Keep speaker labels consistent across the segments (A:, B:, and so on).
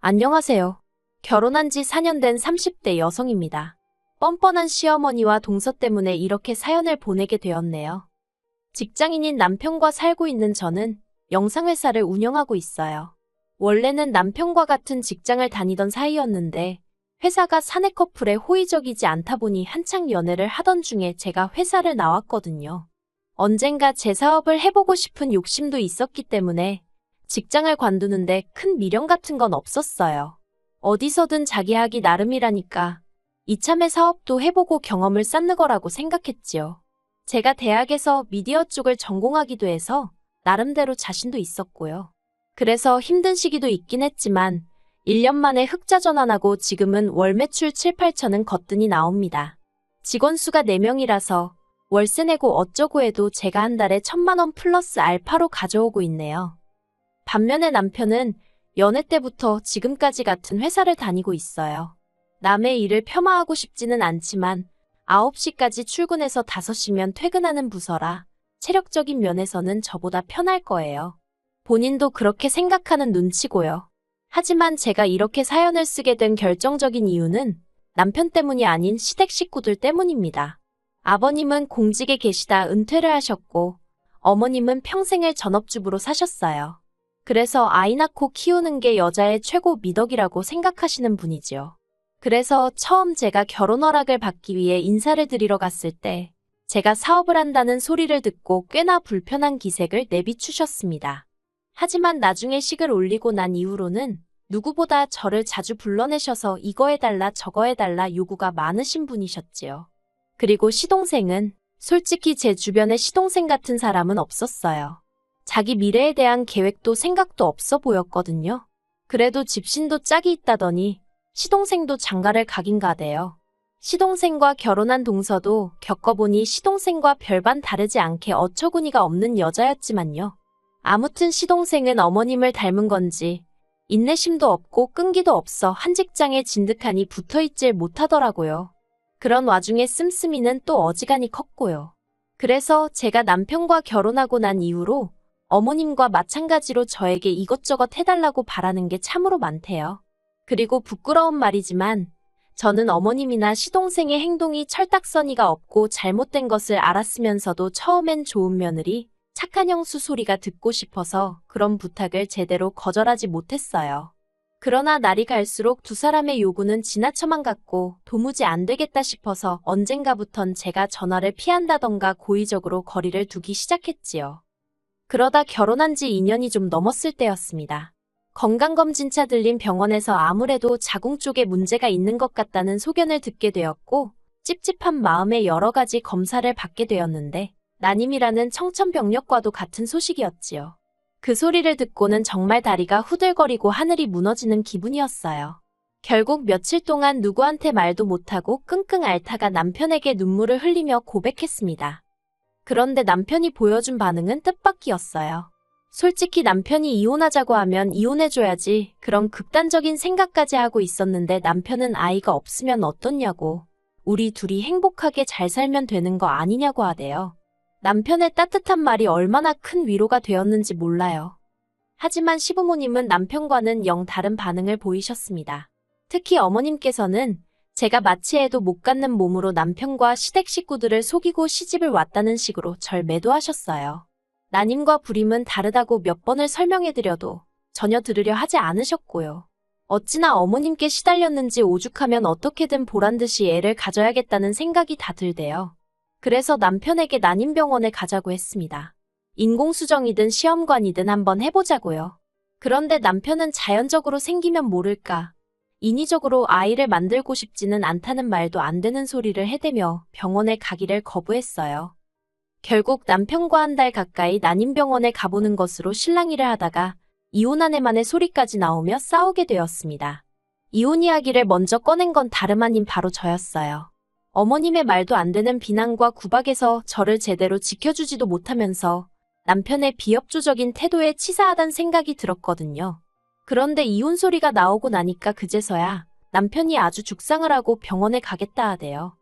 A: 안녕하세요. 결혼한 지 4년 된 30대 여성입니다. 뻔뻔한 시어머니와 동서 때문에 이렇게 사연을 보내게 되었네요. 직장인인 남편과 살고 있는 저는 영상회사를 운영하고 있어요. 원래는 남편과 같은 직장을 다니던 사이였는데 회사가 사내 커플에 호의적이지 않다 보니 한창 연애를 하던 중에 제가 회사를 나왔거든요. 언젠가 제 사업을 해보고 싶은 욕심도 있었기 때문에 직장을 관두는데 큰 미련 같은 건 없었어요. 어디서든 자기 하기 나름이라니까 이참에 사업도 해보고 경험을 쌓는 거라고 생각했지요. 제가 대학에서 미디어 쪽을 전공하기도 해서 나름대로 자신도 있었고요. 그래서 힘든 시기도 있긴 했지만 1년 만에 흑자 전환하고 지금은 월 매출 7, 8천은 거뜬히 나옵니다. 직원 수가 4명이라서 월세 내고 어쩌고 해도 제가 한 달에 1,000만 원 플러스 알파로 가져오고 있네요. 반면에 남편은 연애 때부터 지금까지 같은 회사를 다니고 있어요. 남의 일을 폄하하고 싶지는 않지만 9시까지 출근해서 5시면 퇴근하는 부서라 체력적인 면에서는 저보다 편할 거예요. 본인도 그렇게 생각하는 눈치고요. 하지만 제가 이렇게 사연을 쓰게 된 결정적인 이유는 남편 때문이 아닌 시댁 식구들 때문입니다. 아버님은 공직에 계시다 은퇴를 하셨고 어머님은 평생을 전업주부로 사셨어요. 그래서 아이 낳고 키우는 게 여자의 최고 미덕이라고 생각하시는 분이지요. 그래서 처음 제가 결혼 허락을 받기 위해 인사를 드리러 갔을 때 제가 사업을 한다는 소리를 듣고 꽤나 불편한 기색을 내비추셨습니다. 하지만 나중에 식을 올리고 난 이후로는 누구보다 저를 자주 불러내셔서 이거 해달라 저거 해달라 요구가 많으신 분이셨지요. 그리고 시동생은 솔직히 제 주변에 시동생 같은 사람은 없었어요. 자기 미래에 대한 계획도 생각도 없어 보였거든요. 그래도 집신도 짝이 있다더니 시동생도 장가를 가긴 가대요. 시동생과 결혼한 동서도 겪어보니 시동생과 별반 다르지 않게 어처구니가 없는 여자였지만요. 아무튼 시동생은 어머님을 닮은 건지 인내심도 없고 끈기도 없어 한 직장에 진득하니 붙어있질 못하더라고요. 그런 와중에 씀씀이는 또 어지간히 컸고요. 그래서 제가 남편과 결혼하고 난 이후로 어머님과 마찬가지로 저에게 이것저것 해달라고 바라는 게 참으로 많대요. 그리고 부끄러운 말이지만 저는 어머님이나 시동생의 행동이 철딱서니가 없고 잘못된 것을 알았으면서도 처음엔 좋은 며느리, 착한 형수 소리가 듣고 싶어서 그런 부탁을 제대로 거절하지 못했어요. 그러나 날이 갈수록 두 사람의 요구는 지나쳐만 갔고 도무지 안 되겠다 싶어서 언젠가부턴 제가 전화를 피한다던가 고의적으로 거리를 두기 시작했지요. 그러다 결혼한 지 2년이 좀 넘었을 때였습니다. 건강검진차 들린 병원에서 아무래도 자궁 쪽에 문제가 있는 것 같다는 소견을 듣게 되었고 찝찝한 마음에 여러 가지 검사를 받게 되었는데 난임이라는 청천벽력과도 같은 소식이었지요. 그 소리를 듣고는 정말 다리가 후들거리고 하늘이 무너지는 기분이었어요. 결국 며칠 동안 누구한테 말도 못하고 끙끙 앓다가 남편에게 눈물을 흘리며 고백했습니다. 그런데 남편이 보여준 반응은 뜻밖이었어요. 솔직히 남편이 이혼하자고 하면 이혼해줘야지 그런 극단적인 생각까지 하고 있었는데 남편은 아이가 없으면 어떻냐고 우리 둘이 행복하게 잘 살면 되는 거 아니냐고 하대요. 남편의 따뜻한 말이 얼마나 큰 위로가 되었는지 몰라요. 하지만 시부모님은 남편과는 영 다른 반응을 보이셨습니다. 특히 어머님께서는 제가 마치 해도 못 갖는 몸으로 남편과 시댁 식구들을 속이고 시집을 왔다는 식으로 절 매도하셨어요. 난임과 불임은 다르다고 몇 번을 설명해드려도 전혀 들으려 하지 않으셨고요. 어찌나 어머님께 시달렸는지 오죽하면 어떻게든 보란듯이 애를 가져야겠다는 생각이 다 들대요. 그래서 남편에게 난임병원에 가자고 했습니다. 인공수정이든 시험관이든 한번 해보자고요. 그런데 남편은 자연적으로 생기면 모를까 인위적으로 아이를 만들고 싶지는 않다는 말도 안 되는 소리를 해대며 병원에 가기를 거부했어요. 결국 남편과 한 달 가까이 난임병원에 가보는 것으로 실랑이를 하다가 이혼 아내만의 소리까지 나오며 싸우게 되었습니다. 이혼 이야기를 먼저 꺼낸 건 다름 아닌 바로 저였어요. 어머님의 말도 안 되는 비난과 구박에서 저를 제대로 지켜주지도 못하면서 남편의 비협조적인 태도에 치사하단 생각이 들었거든요. 그런데 이혼 소리가 나오고 나니까 그제서야 남편이 아주 죽상을 하고 병원에 가겠다 하대요.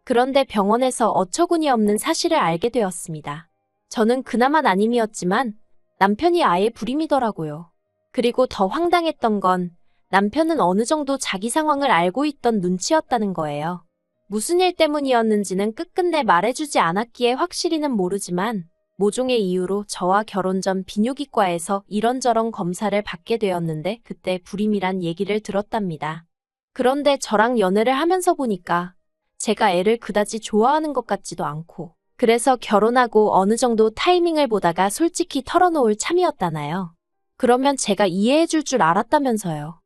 A: 그런데 병원에서 어처구니 없는 사실을 알게 되었습니다. 저는 그나마 난임이었지만 남편이 아예 불임이더라고요. 그리고 더 황당했던 건 남편은 어느 정도 자기 상황을 알고 있던 눈치였다는 거예요. 무슨 일 때문이었는지는 끝끝내 말해주지 않았기에 확실히는 모르지만 모종의 이유로 저와 결혼 전 비뇨기과에서 이런저런 검사를 받게 되었는데 그때 불임이란 얘기를 들었답니다. 그런데 저랑 연애를 하면서 보니까 제가 애를 그다지 좋아하는 것 같지도 않고 그래서 결혼하고 어느 정도 타이밍을 보다가 솔직히 털어놓을 참이었다나요. 그러면 제가 이해해줄 줄 알았다면서요.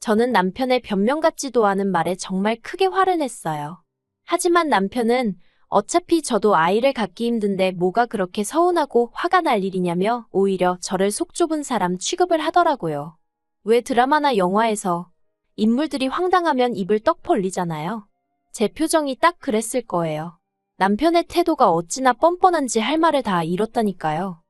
A: 저는 남편의 변명 같지도 않은 말에 정말 크게 화를 냈어요. 하지만 남편은 어차피 저도 아이를 갖기 힘든데 뭐가 그렇게 서운하고 화가 날 일이냐며 오히려 저를 속 좁은 사람 취급을 하더라고요. 왜 드라마나 영화에서 인물들이 황당하면 입을 떡 벌리잖아요. 제 표정이 딱 그랬을 거예요. 남편의 태도가 어찌나 뻔뻔한지 할 말을 다 잃었다니까요.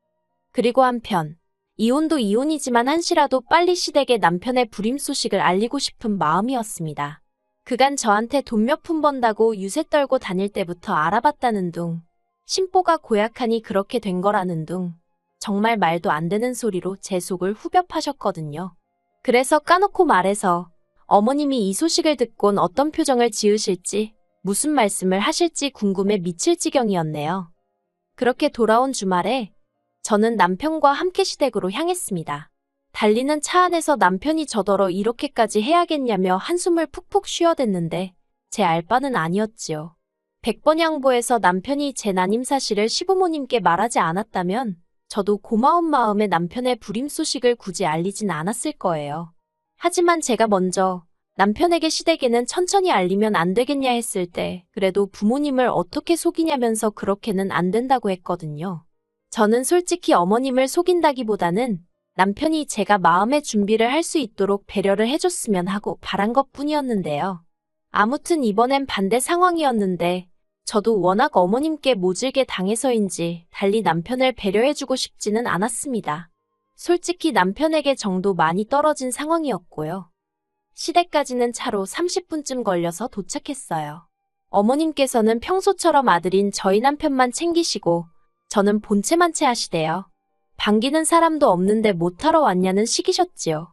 A: 그리고 한편 이혼도 이혼이지만 한시라도 빨리 시댁에 남편의 불임 소식을 알리고 싶은 마음이었습니다. 그간 저한테 돈 몇 푼 번다고 유세 떨고 다닐 때부터 알아봤다는 둥, 심보가 고약하니 그렇게 된 거라는 둥, 정말 말도 안 되는 소리로 제 속을 후벼 파셨거든요. 그래서 까놓고 말해서 어머님이 이 소식을 듣곤 어떤 표정을 지으실지, 무슨 말씀을 하실지 궁금해 미칠 지경이었네요. 그렇게 돌아온 주말에 저는 남편과 함께 시댁으로 향했습니다. 달리는 차 안에서 남편이 저더러 이렇게까지 해야겠냐며 한숨을 푹푹 쉬어댔는데 제 알바는 아니었지요. 100번 양보해서 남편이 제 난임 사실을 시부모님께 말하지 않았다면 저도 고마운 마음에 남편의 불임 소식을 굳이 알리진 않았을 거예요. 하지만 제가 먼저 남편에게 시댁에는 천천히 알리면 안 되겠냐 했을 때 그래도 부모님을 어떻게 속이냐면서 그렇게는 안 된다고 했거든요. 저는 솔직히 어머님을 속인다기보다는 남편이 제가 마음의 준비를 할 수 있도록 배려를 해줬으면 하고 바란 것뿐이었는데요. 아무튼 이번엔 반대 상황이었는데 저도 워낙 어머님께 모질게 당해서인지 달리 남편을 배려해주고 싶지는 않았습니다. 솔직히 남편에게 정도 많이 떨어진 상황이었고요. 시댁까지는 차로 30분쯤 걸려서 도착했어요. 어머님께서는 평소처럼 아들인 저희 남편만 챙기시고 저는 본체만 채하시대요. 반기는 사람도 없는데 못하러 왔냐는 식이셨지요.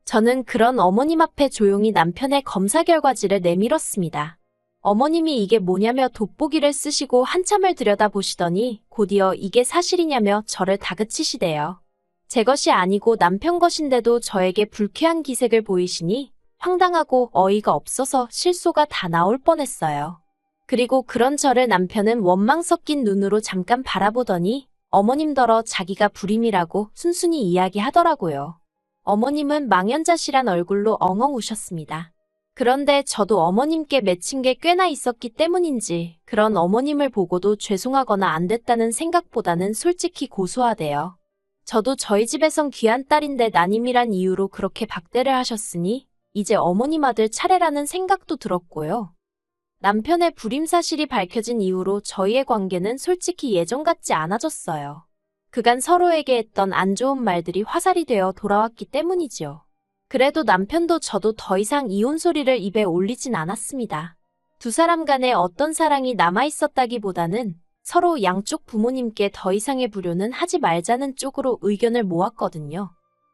A: 저는 그런 어머님 앞에 조용히 남편의 검사 결과지를 내밀었습니다. 어머님이 이게 뭐냐며 돋보기를 쓰시고 한참을 들여다보시더니 곧이어 이게 사실이냐며 저를 다그치시대요. 제 것이 아니고 남편 것인데도 저에게 불쾌한 기색을 보이시니 황당하고 어이가 없어서 실소가 다 나올 뻔했어요. 그리고 그런 저를 남편은 원망 섞인 눈으로 잠깐 바라보더니 어머님더러 자기가 불임이라고 순순히 이야기하더라고요. 어머님은 망연자실한 얼굴로 엉엉 우셨습니다. 그런데 저도 어머님께 맺힌 게 꽤나 있었기 때문인지 그런 어머님을 보고도 죄송하거나 안 됐다는 생각보다는 솔직히 고소하대요. 저도 저희 집에선 귀한 딸인데 난임이란 이유로 그렇게 박대를 하셨으니 이제 어머님 아들 차례라는 생각도 들었고요. 남편의 불임 사실이 밝혀진 이후로 저희의 관계는 솔직히 예전 같지 않아졌어요. 그간 서로에게 했던 안 좋은 말들이 화살이 되어 돌아왔기 때문이지요. 그래도 남편도 저도 더 이상 이혼 소리를 입에 올리진 않았습니다. 두 사람 간에 어떤 사랑이 남아있었다기보다는 서로 양쪽 부모님께 더 이상의 불효는 하지 말자는 쪽으로 의견을 모았거든요.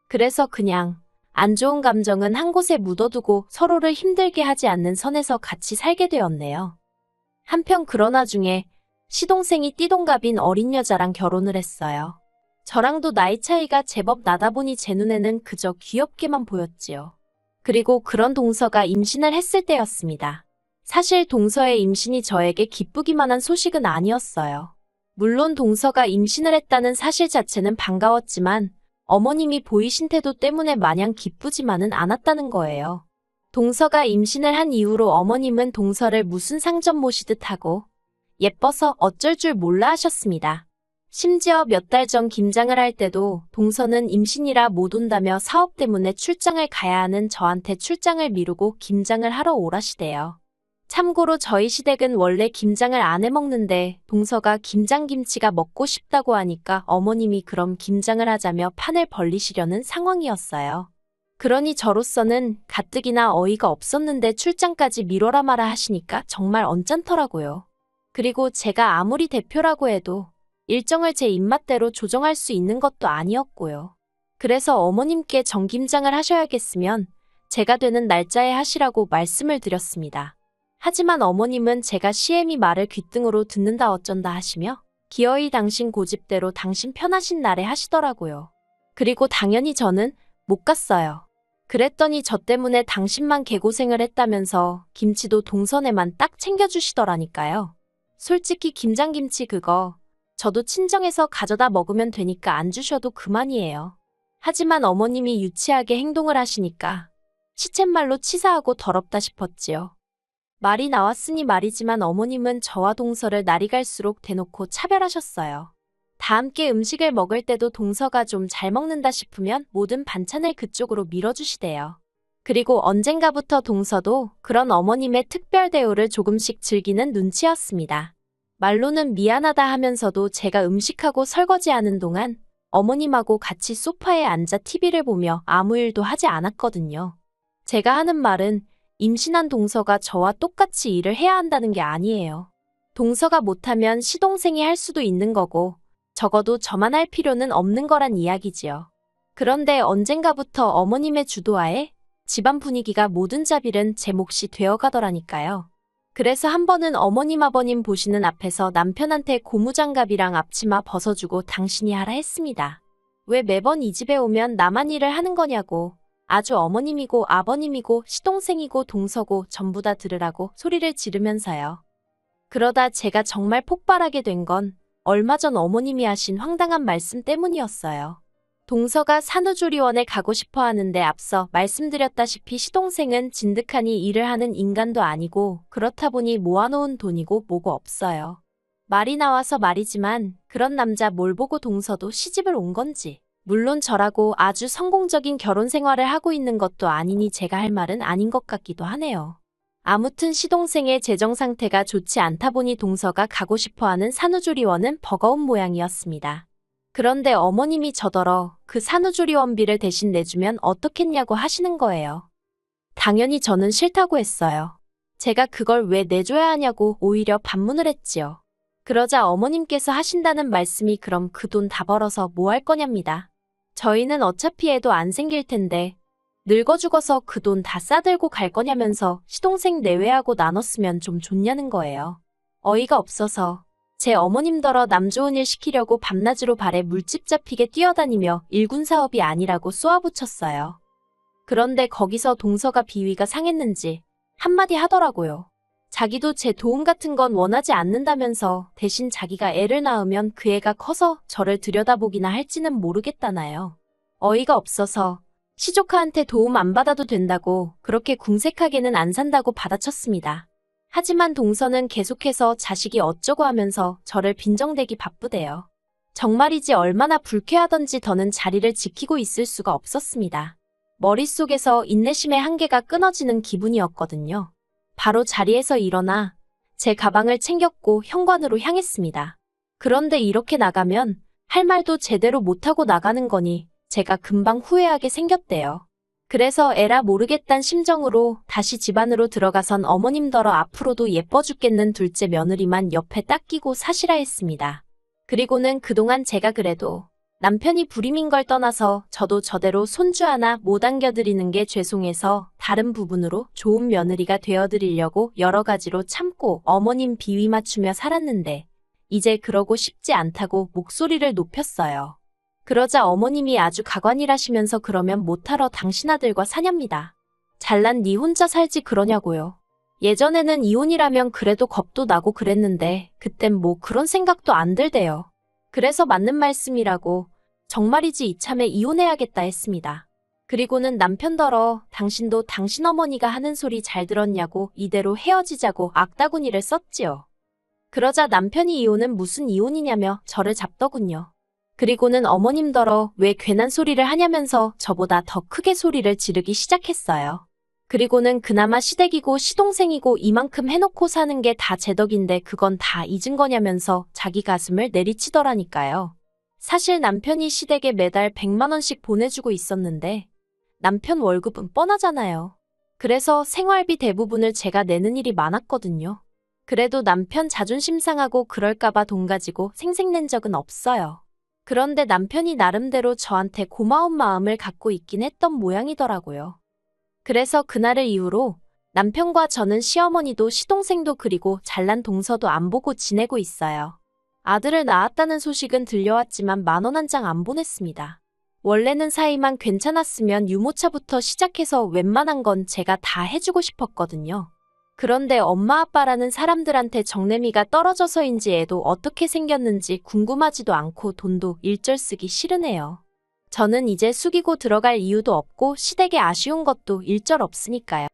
A: 그래서 그냥 안 좋은 감정은 한 곳에 묻어두고 서로를 힘들게 하지 않는 선에서 같이 살게 되었네요. 한편 그런 와중에 시동생이 띠동갑인 어린 여자랑 결혼을 했어요. 저랑도 나이 차이가 제법 나다 보니 제 눈에는 그저 귀엽게만 보였지요. 그리고 그런 동서가 임신을 했을 때였습니다. 사실 동서의 임신이 저에게 기쁘기만 한 소식은 아니었어요. 물론 동서가 임신을 했다는 사실 자체는 반가웠지만 어머님이 보이신 태도 때문에 마냥 기쁘지만은 않았다는 거예요. 동서가 임신을 한 이후로 어머님은 동서를 무슨 상점 모시듯 하고 예뻐서 어쩔 줄 몰라 하셨습니다. 심지어 몇 달 전 김장을 할 때도 동서는 임신이라 못 온다며 사업 때문에 출장을 가야 하는 저한테 출장을 미루고 김장을 하러 오라시대요. 참고로 저희 시댁은 원래 김장을 안 해먹는데 동서가 김장김치가 먹고 싶다고 하니까 어머님이 그럼 김장을 하자며 판을 벌리시려는 상황이었어요. 그러니 저로서는 가뜩이나 어이가 없었는데 출장까지 미뤄라 마라 하시니까 정말 언짢더라고요. 그리고 제가 아무리 대표라고 해도 일정을 제 입맛대로 조정할 수 있는 것도 아니었고요. 그래서 어머님께 정김장을 하셔야겠으면 제가 되는 날짜에 하시라고 말씀을 드렸습니다. 하지만 어머님은 제가 시애미 말을 귓등으로 듣는다 어쩐다 하시며 기어이 당신 고집대로 당신 편하신 날에 하시더라고요. 그리고 당연히 저는 못 갔어요. 그랬더니 저 때문에 당신만 개고생을 했다면서 김치도 동선에만 딱 챙겨주시더라니까요. 솔직히 김장김치 그거 저도 친정에서 가져다 먹으면 되니까 안 주셔도 그만이에요. 하지만 어머님이 유치하게 행동을 하시니까 시쳇말로 치사하고 더럽다 싶었지요. 말이 나왔으니 말이지만 어머님은 저와 동서를 날이 갈수록 대놓고 차별하셨어요. 다 함께 음식을 먹을 때도 동서가 좀 잘 먹는다 싶으면 모든 반찬을 그쪽으로 밀어주시대요. 그리고 언젠가부터 동서도 그런 어머님의 특별 대우를 조금씩 즐기는 눈치였습니다. 말로는 미안하다 하면서도 제가 음식하고 설거지하는 동안 어머님하고 같이 소파에 앉아 TV를 보며 아무 일도 하지 않았거든요. 제가 하는 말은 임신한 동서가 저와 똑같이 일을 해야 한다는 게 아니에요. 동서가 못하면 시동생이 할 수도 있는 거고 적어도 저만 할 필요는 없는 거란 이야기지요. 그런데 언젠가부터 어머님의 주도하에 집안 분위기가 모든 자빌은 제 몫이 되어가더라니까요. 그래서 한 번은 어머님 아버님 보시는 앞에서 남편한테 고무장갑이랑 앞치마 벗어주고 당신이 하라 했습니다. 왜 매번 이 집에 오면 나만 일을 하는 거냐고. 아주 어머님이고 아버님이고 시동생이고 동서고 전부 다 들으라고 소리를 지르면서요. 그러다 제가 정말 폭발하게 된 건 얼마 전 어머님이 하신 황당한 말씀 때문이었어요. 동서가 산후조리원에 가고 싶어 하는데 앞서 말씀드렸다시피 시동생은 진득하니 일을 하는 인간도 아니고 그렇다 보니 모아놓은 돈이고 뭐고 없어요. 말이 나와서 말이지만 그런 남자 뭘 보고 동서도 시집을 온 건지. 물론 저라고 아주 성공적인 결혼 생활을 하고 있는 것도 아니니 제가 할 말은 아닌 것 같기도 하네요. 아무튼 시동생의 재정 상태가 좋지 않다 보니 동서가 가고 싶어하는 산후조리원은 버거운 모양이었습니다. 그런데 어머님이 저더러 그 산후조리원비를 대신 내주면 어떻겠냐고 하시는 거예요. 당연히 저는 싫다고 했어요. 제가 그걸 왜 내줘야 하냐고 오히려 반문을 했지요. 그러자 어머님께서 하신다는 말씀이 그럼 그 돈 다 벌어서 뭐 할 거냐입니다. 저희는 어차피 애도 안 생길 텐데 늙어 죽어서 그 돈 다 싸들고 갈 거냐면서 시동생 내외하고 나눴으면 좀 좋냐는 거예요. 어이가 없어서 제 어머님더러 남 좋은 일 시키려고 밤낮으로 발에 물집 잡히게 뛰어다니며 일군 사업이 아니라고 쏘아붙였어요. 그런데 거기서 동서가 비위가 상했는지 한마디 하더라고요. 자기도 제 도움 같은 건 원하지 않는다면서 대신 자기가 애를 낳으면 그 애가 커서 저를 들여다보기나 할지는 모르겠다나요. 어이가 없어서 시조카한테 도움 안 받아도 된다고 그렇게 궁색하게는 안 산다고 받아쳤습니다. 하지만 동서는 계속해서 자식이 어쩌고 하면서 저를 빈정대기 바쁘대요. 정말이지 얼마나 불쾌하던지 더는 자리를 지키고 있을 수가 없었습니다. 머릿속에서 인내심의 한계가 끊어지는 기분이었거든요. 바로 자리에서 일어나 제 가방을 챙겼고 현관으로 향했습니다. 그런데 이렇게 나가면 할 말도 제대로 못하고 나가는 거니 제가 금방 후회하게 생겼대요. 그래서 에라 모르겠단 심정으로 다시 집 안으로 들어가선 어머님더러 앞으로도 예뻐 죽겠는 둘째 며느리만 옆에 딱 끼고 사시라 했습니다. 그리고는 그동안 제가 그래도 남편이 불임인 걸 떠나서 저도 저대로 손주 하나 못 안겨드리는 게 죄송해서 다른 부분으로 좋은 며느리가 되어드리려고 여러 가지로 참고 어머님 비위 맞추며 살았는데 이제 그러고 싶지 않다고 목소리를 높였어요. 그러자 어머님이 아주 가관이라시면서 그러면 못하러 당신 아들과 사냐입니다. 잘난 니 혼자 살지 그러냐고요. 예전에는 이혼이라면 그래도 겁도 나고 그랬는데 그땐 뭐 그런 생각도 안 들대요. 그래서 맞는 말씀이라고 정말이지 이참에 이혼해야겠다 했습니다. 그리고는 남편더러 당신도 당신 어머니가 하는 소리 잘 들었냐고 이대로 헤어지자고 악다구니를 썼지요. 그러자 남편이 이혼은 무슨 이혼이냐며 저를 잡더군요. 그리고는 어머님더러 왜 괜한 소리를 하냐면서 저보다 더 크게 소리를 지르기 시작했어요. 그리고는 그나마 시댁이고 시동생이고 이만큼 해놓고 사는 게 다 제 덕인데 그건 다 잊은 거냐면서 자기 가슴을 내리치더라니까요. 사실 남편이 시댁에 매달 100만 원씩 보내주고 있었는데 남편 월급은 뻔하잖아요. 그래서 생활비 대부분을 제가 내는 일이 많았거든요. 그래도 남편 자존심 상하고 그럴까봐 돈 가지고 생색낸 적은 없어요. 그런데 남편이 나름대로 저한테 고마운 마음을 갖고 있긴 했던 모양이더라고요. 그래서 그날을 이후로 남편과 저는 시어머니도 시동생도 그리고 잘난 동서도 안 보고 지내고 있어요. 아들을 낳았다는 소식은 들려왔지만 10,000원 한 장 안 보냈습니다. 원래는 사이만 괜찮았으면 유모차부터 시작해서 웬만한 건 제가 다 해주고 싶었거든요. 그런데 엄마 아빠라는 사람들한테 정내미가 떨어져서인지 애도 어떻게 생겼는지 궁금하지도 않고 돈도 일절 쓰기 싫으네요. 저는 이제 숙이고 들어갈 이유도 없고 시댁에 아쉬운 것도 일절 없으니까요.